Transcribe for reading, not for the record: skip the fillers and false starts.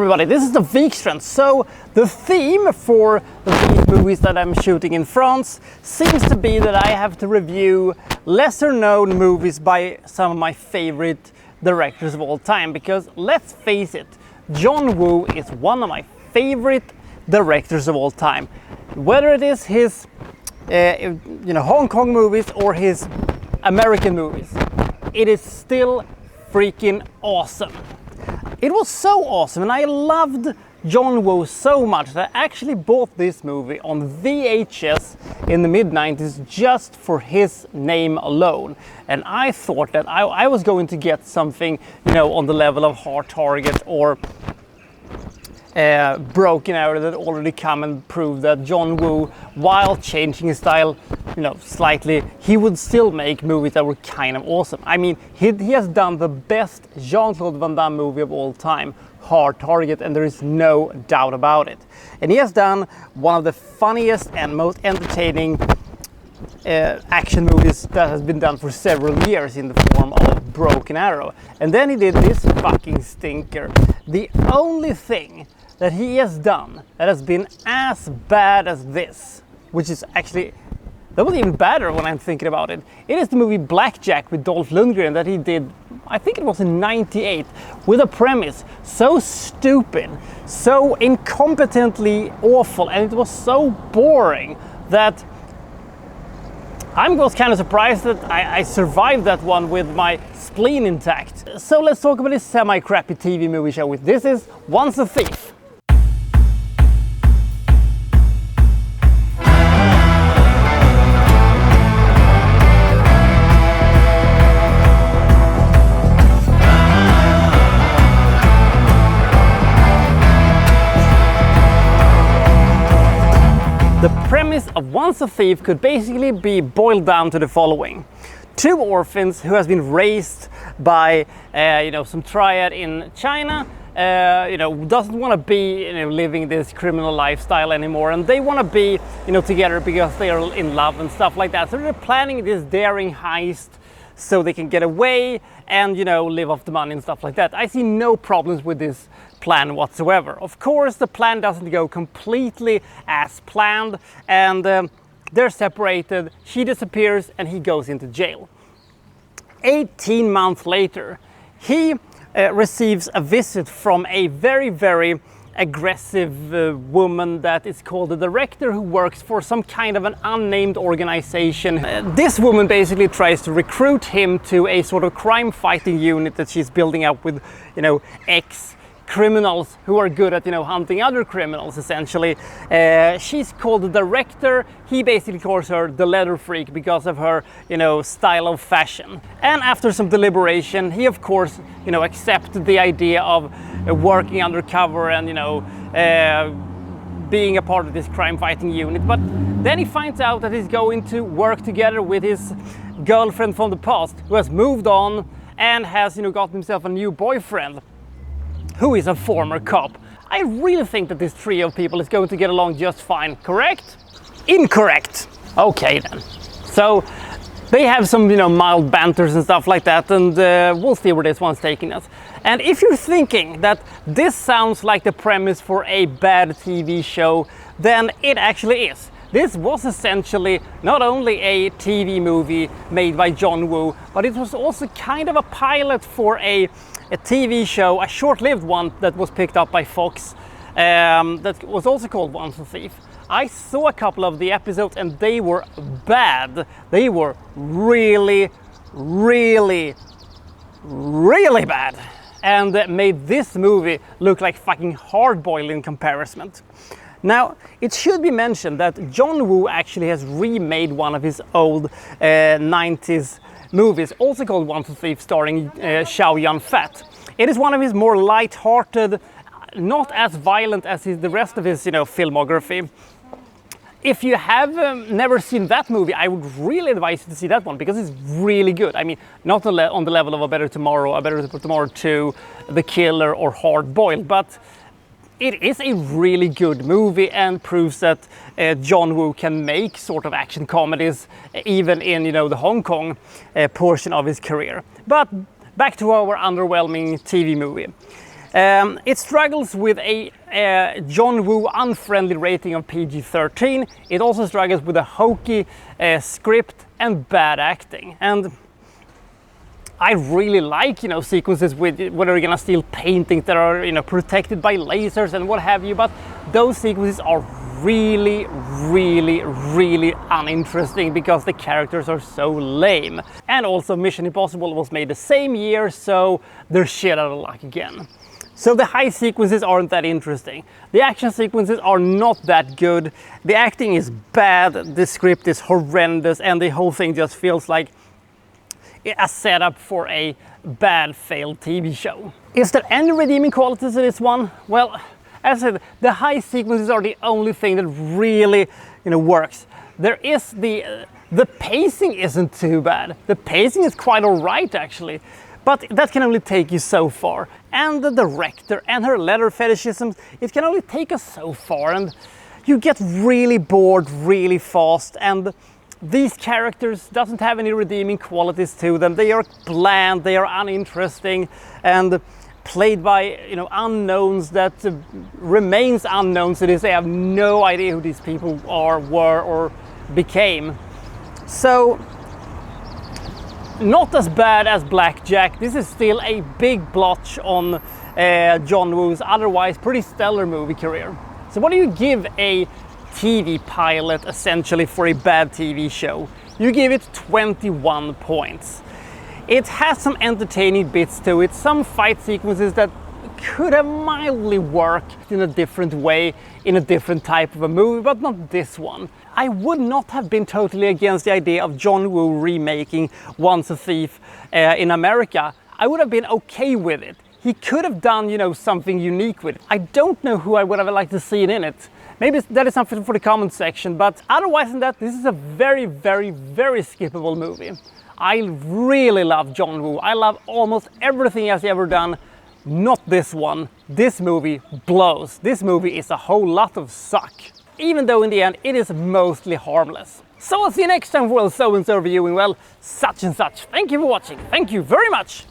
everybody, this is the Wikstrand. So the theme for these movies that I'm shooting in France seems to be that I have to review lesser known movies by some of my favorite directors of all time, because let's face it, John Woo is one of my favorite directors of all time. Whether it is his Hong Kong movies or his American movies, it is still freaking awesome. It was so awesome, and I loved John Woo so much that I actually bought this movie on VHS in the mid-90s just for his name alone. And I thought that I was going to get something, on the level of Hard Target or Broken Arrow that already come and prove that John Woo, while changing his style, slightly, he would still make movies that were kind of awesome. I mean, he has done the best Jean-Claude Van Damme movie of all time, Hard Target, and there is no doubt about it. And he has done one of the funniest and most entertaining action movies that has been done for several years in the form of Broken Arrow. And then he did this fucking stinker. The only thing that he has done that has been as bad as this, which is actually, that was even better when I'm thinking about it. It is the movie Blackjack with Dolph Lundgren that he did, I think it was in '98, with a premise so stupid, so incompetently awful, and it was so boring that I was kind of surprised that I survived that one with my spleen intact. So let's talk about this semi-crappy TV movie show with This Is Once a Thief. The premise of Once a Thief could basically be boiled down to the following. Two orphans who has been raised by some triad in China, doesn't want to be living this criminal lifestyle anymore, and they want to be together because they are in love and stuff like that. So they're planning this daring heist so they can get away and live off the money and stuff like that. I see no problems with this plan whatsoever. Of course, the plan doesn't go completely as planned, and they're separated. She disappears and he goes into jail. 18 months later, he receives a visit from a very, very aggressive woman that is called the director, who works for some kind of an unnamed organization. This woman basically tries to recruit him to a sort of crime fighting unit that she's building up with ex-criminals who are good at hunting other criminals, essentially. She's called the director. He basically calls her the leather freak because of her style of fashion. And after some deliberation, he of course accepted the idea of working undercover and being a part of this crime fighting unit. But then he finds out that he's going to work together with his girlfriend from the past, who has moved on and has got himself a new boyfriend who is a former cop. I really think that this trio of people is going to get along just fine, correct? Incorrect. Okay then. So they have some mild banters and stuff like that, and we'll see where this one's taking us. And if you're thinking that this sounds like the premise for a bad TV show, then it actually is. This was essentially not only a TV movie made by John Woo, but it was also kind of a pilot for a TV show, a short-lived one that was picked up by Fox, that was also called Once a Thief. I saw a couple of the episodes and they were bad. They were really, really, really bad, and made this movie look like fucking hard-boiled in comparison. Now, it should be mentioned that John Woo actually has remade one of his old 90s movies, also called Once a Thief, starring Chow Yun-fat. It is one of his more light-hearted, not as violent as the rest of his filmography. If you have never seen that movie, I would really advise you to see that one, because it's really good. I mean, not on the level of A Better Tomorrow, A Better Tomorrow 2, The Killer, or Hard Boiled, but it is a really good movie and proves that John Woo can make sort of action comedies even in the Hong Kong portion of his career. But back to our underwhelming TV movie. It struggles with a John Woo unfriendly rating of PG-13. It also struggles with a hokey script and bad acting. And I really like, sequences with where they're gonna steal paintings that are, protected by lasers and what have you, but those sequences are really, really, really uninteresting because the characters are so lame. And also Mission Impossible was made the same year, so they're shit out of luck again. So the high sequences aren't that interesting. The action sequences are not that good. The acting is bad, the script is horrendous, and the whole thing just feels like a setup for a bad failed TV show. Is there any redeeming qualities to this one? Well, as I said, the high sequences are the only thing that really, works. There is the pacing isn't too bad. The pacing is quite alright actually, but that can only take you so far. And the director and her letter fetishism, it can only take us so far, and you get really bored really fast. And these characters doesn't have any redeeming qualities to them. They are bland, they are uninteresting, and played by unknowns that remains unknowns to this. They have no idea who these people are, were, or became. So, not as bad as Blackjack. This is still a big blotch on John Woo's otherwise pretty stellar movie career. So what do you give a TV pilot essentially for a bad TV show? You give it 21 points. It has some entertaining bits to it, some fight sequences that could have mildly worked in a different way, in a different type of a movie, but not this one. I would not have been totally against the idea of John Woo remaking Once a Thief in America. I would have been okay with it. He could have done, something unique with it. I don't know who I would have liked to see it in it. Maybe that is something for the comment section, but otherwise than that, this is a very, very, very skippable movie. I really love John Woo. I love almost everything he has ever done. Not this one. This movie blows. This movie is a whole lot of suck. Even though in the end it is mostly harmless. So I'll see you next time for so-and-so reviewing, well, such and such. Thank you for watching. Thank you very much.